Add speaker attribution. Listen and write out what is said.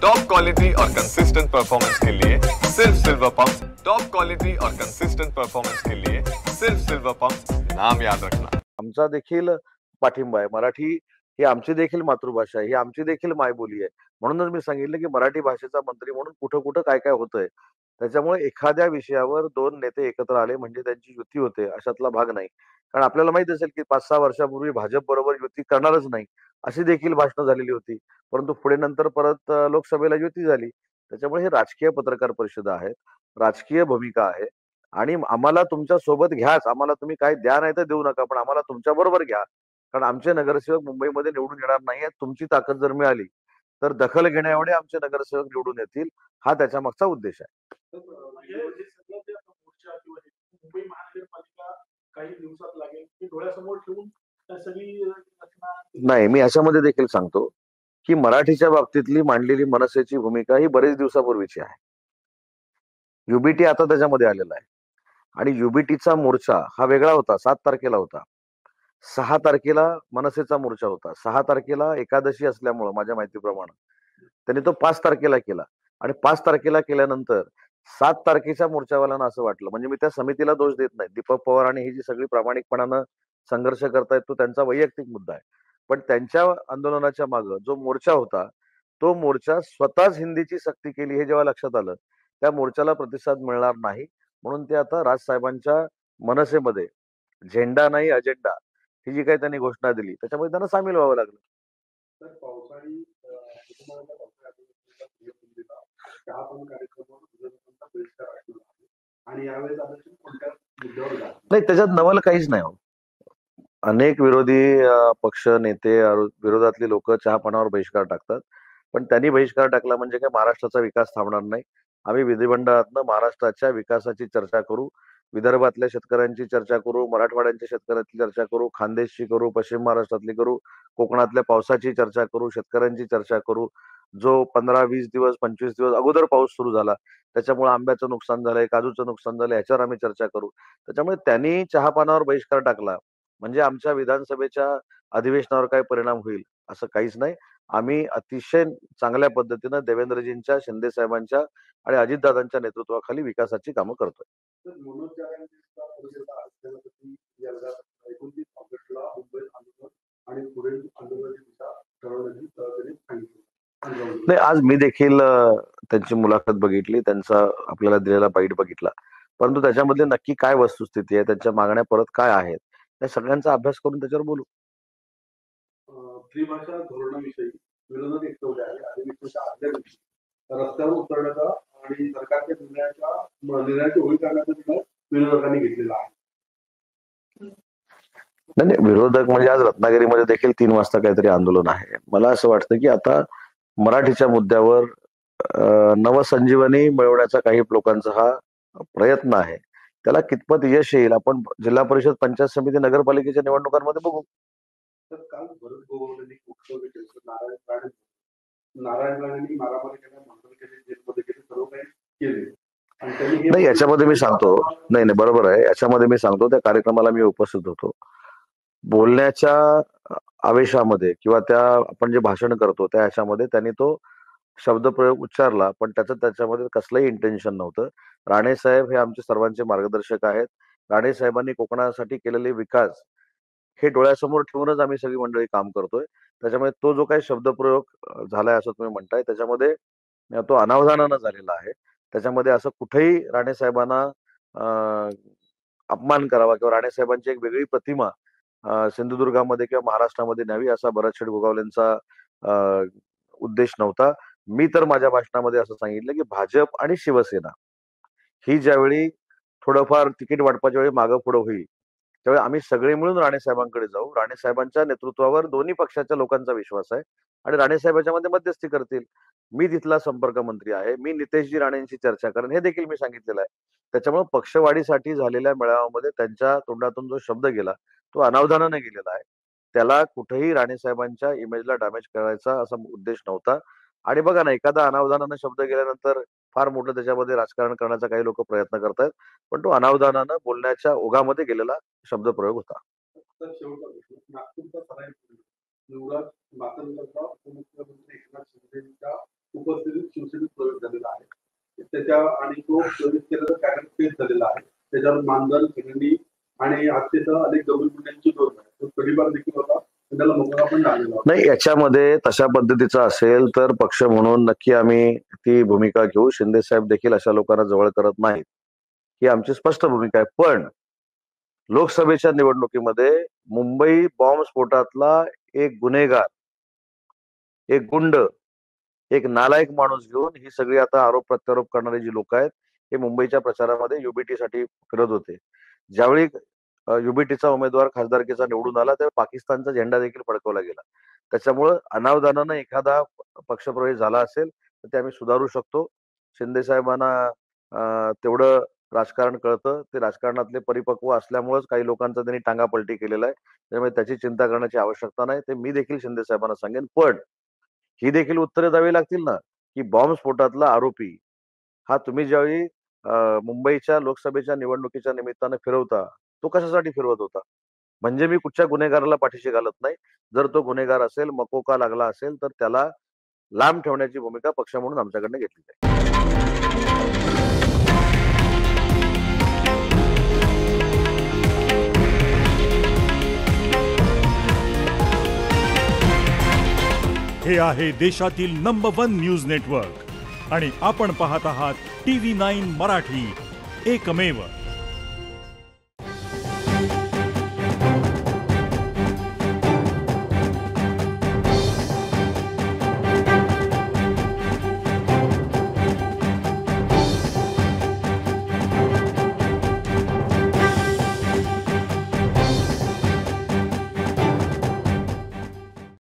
Speaker 1: Top quality और consistent performance के लिए सिर्फ सिल्वर पंप। टॉप क्वालिटी और कंसिस्टेंट परफॉर्मेंस के लिए सिर्फ सिल्वर पंप, नाम याद रखना।
Speaker 2: आमचा देखील पाठिंबा आहे। मराठी ही आमची देखील मातृभाषा आहे, ही आमची देखील मायबोली आहे। म्हणूनच मी सांगितलं की मराठी भाषेचा मंत्री म्हणून कुठं कुठं काय काय होतंय। त्याच्यामुळे एखाद्या विषयावर दोन नेते एकत्र आले म्हणजे त्यांची युती होते अशातला भाग नाही। कारण आपल्याला माहित असेल की 5-6 वर्षापूर्वी भाजप बरोबर युती करणारच नाही अशी देखील भाषणं झालेली होती। परंतु पुढे नंतर परत लोकसभेला युती झाली। त्याच्यामुळे हे राजकीय पत्रकार परिषद आहेत, राजकीय भूमिका आहे आणि आम्हाला तुमच्या सोबत घ्याच, आम्हाला तुम्ही काय द्या नाही तर देऊ नका, पण आम्हाला तुमच्या बरोबर घ्या। कारण आमचे नगरसेवक मुंबईमध्ये निवडून येणार नाहीयेत। तुमची ताकद जर मिळाली तर दखल घेण्याएवढे आमचे नगरसेवक निवडून येतील, हा त्याच्या मागचा उद्देश आहे।
Speaker 3: मुंबई महानगरपालिका काही दिवसात लागेल की डोळ्यासमोर ठेवून सगळी रचना
Speaker 2: नाही, मी अशामध्ये देखील सांगतो की मराठीच्या बाबतीतली मांडलेली मनसेची भूमिका ही बरेच दिवसापूर्वीची आहे। युबीटी आता त्याच्यामध्ये आलेला आहे आणि युबीटीचा मोर्चा हा वेगळा होता, 7 तारखेला होता। 6 तारखेला मनसेचा मोर्चा होता। 6 तारखेला एकादशी असल्यामुळं माझ्या माहितीप्रमाणे त्यांनी तो 5 तारखेला केला आणि 5 तारखेला केल्यानंतर 7 तारखेच्या मोर्चावाल्यांना असं वाटलं, म्हणजे मी त्या समितीला दोष देत नाही। दीपक पवार आणि ही जी सगळी प्रामाणिकपणानं संघर्ष करतायत तो त्यांचा वैयक्तिक मुद्दा आहे। पण त्यांच्या आंदोलनाच्या मागे जो मोर्चा होता, तो मोर्चा स्वतःच हिंदीची सक्ती केली हे जेव्हा लक्षात आलं, त्या मोर्चाला प्रतिसाद मिळणार नाही म्हणून ते आता राजसाहेबांच्या मनसेमध्ये झेंडा नाही अजेंडा ही जी काही त्यांनी घोषणा दिली त्याच्यामध्ये त्यांना सामील व्हावं लागलं।
Speaker 3: तर पावसाळी आणि यावेळेस कोणत्या मुद्द्यावर
Speaker 2: नाही, त्याच्यात नवल काहीच नाही हो। अनेक विरोधी पक्ष नेते विरोधातली लोक चहापानावर बहिष्कार टाकतात, पण त्यांनी बहिष्कार टाकला म्हणजे काय महाराष्ट्राचा विकास थांबणार नाही। आम्ही विधिमंडळातनं महाराष्ट्राच्या विकासाची चर्चा करू, विदर्भातल्या शेतकऱ्यांची चर्चा करू, मराठवाड्याच्या शेतकऱ्यांची चर्चा करू, खानदेशची करू, पश्चिम महाराष्ट्रातली करू, कोकणातल्या पावसाची चर्चा करू, शेतकऱ्यांची चर्चा करू। जो 15-20 दिवस 25 दिवस अगोदर पाऊस सुरू झाला त्याच्यामुळे आंब्याचं नुकसान झालंय, काजूचं नुकसान झालंय, ह्याच्यावर आम्ही चर्चा करू। त्याच्यामुळे त्यांनी चहापानावर बहिष्कार टाकला म्हणजे आमच्या विधानसभेच्या अधिवेशनावर काय परिणाम होईल असं काहीच नाही। आम्ही अतिशय चांगल्या पद्धतीनं देवेंद्रजींच्या, शिंदे साहेबांच्या आणि अजितदादांच्या नेतृत्वाखाली विकासाची कामं करतोय। नाही, आज मी देखील त्यांची मुलाखत बघितली, त्यांचा आपल्याला दिलेला बाईट बघितला, परंतु त्याच्यामध्ये नक्की काय वस्तुस्थिती आहे, त्यांच्या मागण्या परत काय आहेत, या सगळ्यांचा अभ्यास करून त्याच्यावर बोलू।
Speaker 3: त्रिभाषा धोरणाविषयी विरोधक एकवटले आहे आणि आदल्या दिवशी रस्त्यावर उतरण्याचा आणि सरकारच्या निर्णयाची होळी करण्याचा निर्णय विरोधकांनी घेतलेला आहे।
Speaker 2: नाही, विरोधक म्हणजे आज रत्नागिरीमध्ये देखील 3 वाजता काहीतरी आंदोलन आहे। मला असं वाटतं की आता मराठीच्या मुद्द्यावर नवसंजीवनी मिळवण्याचा काही लोकांचा हा प्रयत्न आहे, त्याला कितपत यश येईल आपण जिल्हा परिषद, पंचायत समिती, नगरपालिकेच्या निवडणुकांमध्ये बघू।
Speaker 3: तर काल भरत गोगावलेंनी नारायण राणेंनी मारामारी केल्या, मारहाण केली, जेलमध्ये गेले, सर्व काही केले।
Speaker 2: नाही, याच्यामध्ये मी सांगतो, नाही नाही बरोबर आहे, याच्यामध्ये मी सांगतो त्या कार्यक्रमाला मी उपस्थित होतो। बोलण्याच्या आवेशामध्ये किंवा त्या आपण जे भाषण करतो त्या ह्याच्यामध्ये त्यांनी तो शब्दप्रयोग उच्चारला, पण त्याच्यामध्ये कसलंही इंटेन्शन नव्हतं। राणे साहेब हे आमचे सर्वांचे मार्गदर्शक आहेत। राणे साहेबांनी कोकणासाठी केलेले विकास हे डोळ्यासमोर ठेवूनच आम्ही सगळी मंडळी काम करतोय। त्याच्यामुळे तो जो काही शब्दप्रयोग झालाय असं तुम्ही म्हणताय त्याच्यामध्ये तो अनावधानानं झालेला आहे। त्याच्यामध्ये असं कुठेही राणे साहेबांना अपमान करावा किंवा राणे साहेबांची एक वेगळी प्रतिमा सिंधुदुर्गामध्ये किंवा महाराष्ट्रामध्ये न्यावी असा भरत गोगावलेंचा उद्देश नव्हता। मी तर माझ्या भाषणामध्ये असं सांगितलं की भाजप आणि शिवसेना ही ज्यावेळी थोडंफार तिकीट वाटपाच्या वेळी मागं पुढं होईल त्यावेळी आम्ही सगळे मिळून राणे साहेबांकडे जाऊ। राणे साहेबांच्या नेतृत्वावर दोन्ही पक्षाच्या लोकांचा विश्वास आहे आणि राणे साहेब याच्यामध्ये मध्यस्थी करतील। मी तिथला संपर्क मंत्री आहे, मी नितेशजी राणेंशी चर्चा करेन हे देखील मी सांगितलेलं आहे। त्याच्यामुळे पक्षवाढीसाठी झालेल्या मेळाव्यामध्ये त्यांच्या तोंडातून जो शब्द गेला तो अनावधानाने गेलेला आहे। त्याला कुठेही राणे साहेबांच्या इमेजला डॅमेज करायचा असा उद्देश नव्हता। आणि बघा ना, एखादा अनावधानाने शब्द गेल्यानंतर फार मोठं त्याच्यामध्ये राजकारण करण्याचा काही लोक प्रयत्न करतायत, पण तो अनावधानानं बोलण्याच्या ओघामध्ये गेलेला शब्दप्रयोग होता।
Speaker 3: तर शेवटचा प्रश्न, नागपूरचा सराई निवडा मातंगाचा उपमुख्यमंत्री एकनाथ शिंदेच्या उपस्थितीत शिवसेनेत प्रवेश झालेला आहे त्याच्या आणि तो प्रवेश केलेला कॅबिनेट फेस झालेला आहे. त्याच्यावर मानधन खंडी आणि हत्येसह अनेक गंभीर गुन्ह्यांची नोंद आहे. तो कधीबार देखील होता त्याला मोकळा पण लागलेला होता.
Speaker 2: नाही, याच्यामध्ये तशा पद्धतीचा असेल तर पक्ष म्हणून नक्की आम्ही ती भूमिका घेऊ. शिंदे साहेब देखील अशा लोकांना जवळ करत नाहीत ही आमची स्पष्ट भूमिका आहे. पण लोकसभेच्या निवडणुकीमध्ये मुंबई बॉम्बस्फोटातला एक गुन्हेगार, एक गुंड, एक नालायक माणूस घेऊन ही सगळी आता आरोप प्रत्यारोप करणारी जी लोक आहेत हे मुंबईच्या प्रचारामध्ये युबीटी साठी फिरत होते. ज्यावेळी युबीटीचा उमेदवार खासदारकीचा निवडून आला त्यावेळी पाकिस्तानचा झेंडा देखील फडकवला गेला. त्याच्यामुळे अनावधानानं एखादा पक्षप्रवेश झाला असेल तर ते आम्ही सुधारू शकतो. शिंदे साहेबांना तेवढं राजकारण कळतं. ते राजकारणातले परिपक्व असल्यामुळेच काही लोकांचा त्यांनी टांगापलटी केलेला आहे. त्यामुळे त्याची चिंता करण्याची आवश्यकता नाही. ते मी देखील शिंदे साहेबांना सांगेन. पण ही देखील उत्तरे द्यावी लागतील ना की बॉम्बस्फोटातला आरोपी हा तुम्ही ज्यावेळी मुंबईच्या लोकसभेच्या निवडणुकीच्या निमित्तानं फिरवता तो कशासाठी फिरवत होता? म्हणजे मी कुठच्या गुन्हेगाराला पाठीशी घालत नाही. जर तो गुन्हेगार असेल, मकोका लागला असेल तर त्याला लांब ठेवण्याची भूमिका पक्ष म्हणून आमच्याकडनं घेतली जाईल.
Speaker 4: हे आहे देशातील नंबर 1 न्यूज नेटवर्क आणि आपण पाहत आहात TV9 मराठी, एकमेव.